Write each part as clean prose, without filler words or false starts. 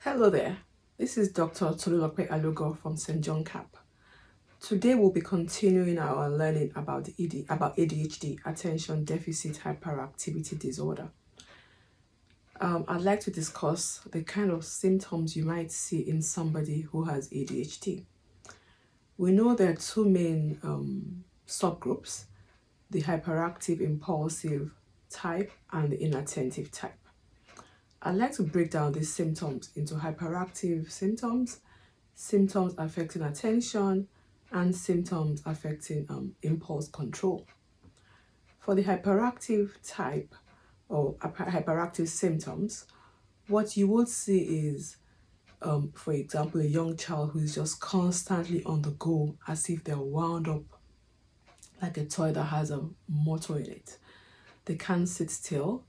Hello there, this is Dr. Tolulope Alugo from St. John Cap. Today we'll be continuing our learning about ADHD, Attention Deficit Hyperactivity Disorder. I'd like to discuss the kind of symptoms you might see in somebody who has ADHD. We know there are two main subgroups, the hyperactive impulsive type and the inattentive type. I'd like to break down these symptoms into hyperactive symptoms, symptoms affecting attention, and symptoms affecting impulse control. For the hyperactive type or hyperactive symptoms, what you would see is, for example, a young child who is just constantly on the go, as if they're wound up like a toy that has a motor in it. They can't sit still,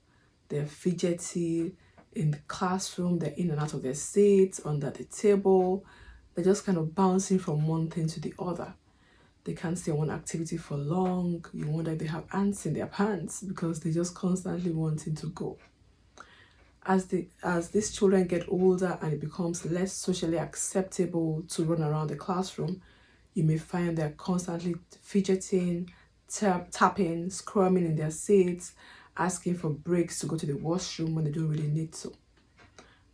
they're fidgety. In the classroom, they're in and out of their seats, under the table. They're just kind of bouncing from one thing to the other. They can't stay on one activity for long. You wonder if they have ants in their pants because they're just constantly wanting to go. As these children get older and it becomes less socially acceptable to run around the classroom, you may find they're constantly fidgeting, tapping, squirming in their seats, asking for breaks to go to the washroom when they don't really need to.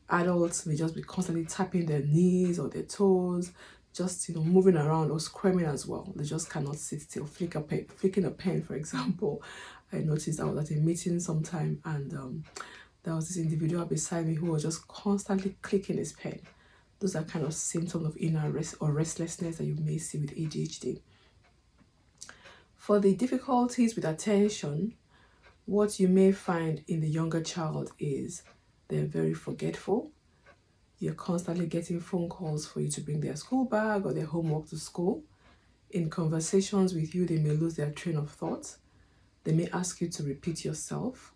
Adults may just be constantly tapping their knees or their toes, just moving around or squirming as well. They just cannot sit still. Flicking a pen, for example. I noticed I was at a meeting sometime and there was this individual beside me who was just constantly clicking his pen. Those are kind of symptoms of inner rest or restlessness that you may see with ADHD. For the difficulties with attention, what you may find in the younger child is they're very forgetful. You're constantly getting phone calls for you to bring their school bag or their homework to school. In conversations with you, they may lose their train of thought. They may ask you to repeat yourself.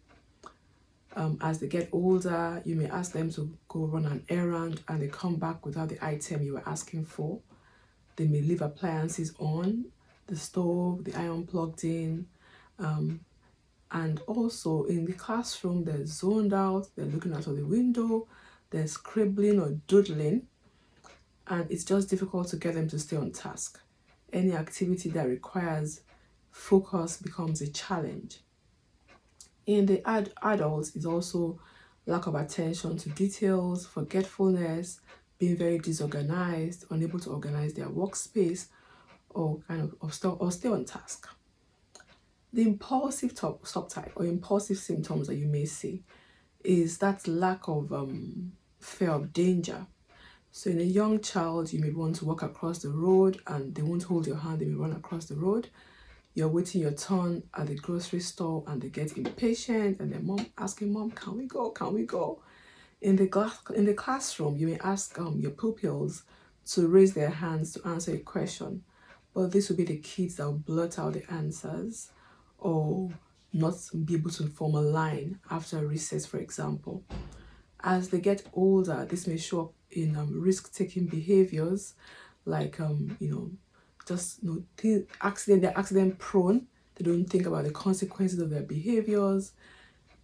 As they get older, you may ask them to go run an errand and they come back without the item you were asking for. They may leave appliances on, the stove, the iron plugged in, and also in the classroom, they're zoned out, they're looking out of the window, they're scribbling or doodling, and it's just difficult to get them to stay on task. Any activity that requires focus becomes a challenge. In the adults, it's also lack of attention to details, forgetfulness, being very disorganized, unable to organize their workspace, or stay on task. The impulsive subtype or impulsive symptoms that you may see is that lack of fear of danger. So in a young child, you may want to walk across the road and they won't hold your hand, they may run across the road. You're waiting your turn at the grocery store and they get impatient and their mom asking, "Mom, can we go? Can we go?" In the classroom, you may ask your pupils to raise their hands to answer a question, but this will be the kids that will blurt out the answers or not be able to form a line after recess, for example. As they get older, this may show up in risk-taking behaviors like they're accident prone. They don't think about the consequences of their behaviors.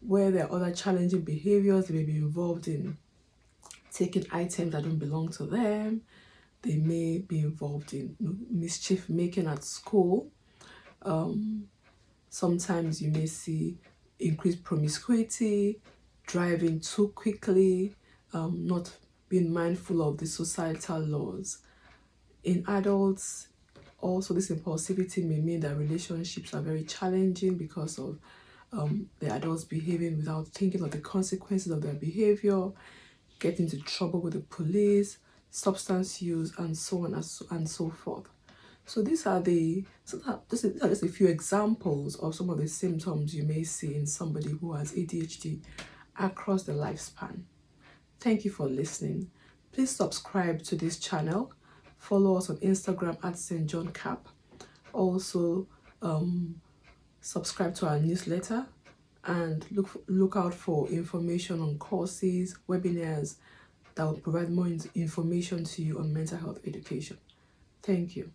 Where there are other challenging behaviors, they may be involved in taking items that don't belong to them. They may be involved in mischief making at school. Sometimes you may see increased promiscuity, driving too quickly, not being mindful of the societal laws. In adults, also this impulsivity may mean that relationships are very challenging because of the adults behaving without thinking of the consequences of their behavior, get into trouble with the police, substance use, and so on and so forth. So these are just a few examples of some of the symptoms you may see in somebody who has ADHD across the lifespan. Thank you for listening. Please subscribe to this channel. Follow us on Instagram at St. John Cap. Also, subscribe to our newsletter and look out for information on courses, webinars that will provide more information to you on mental health education. Thank you.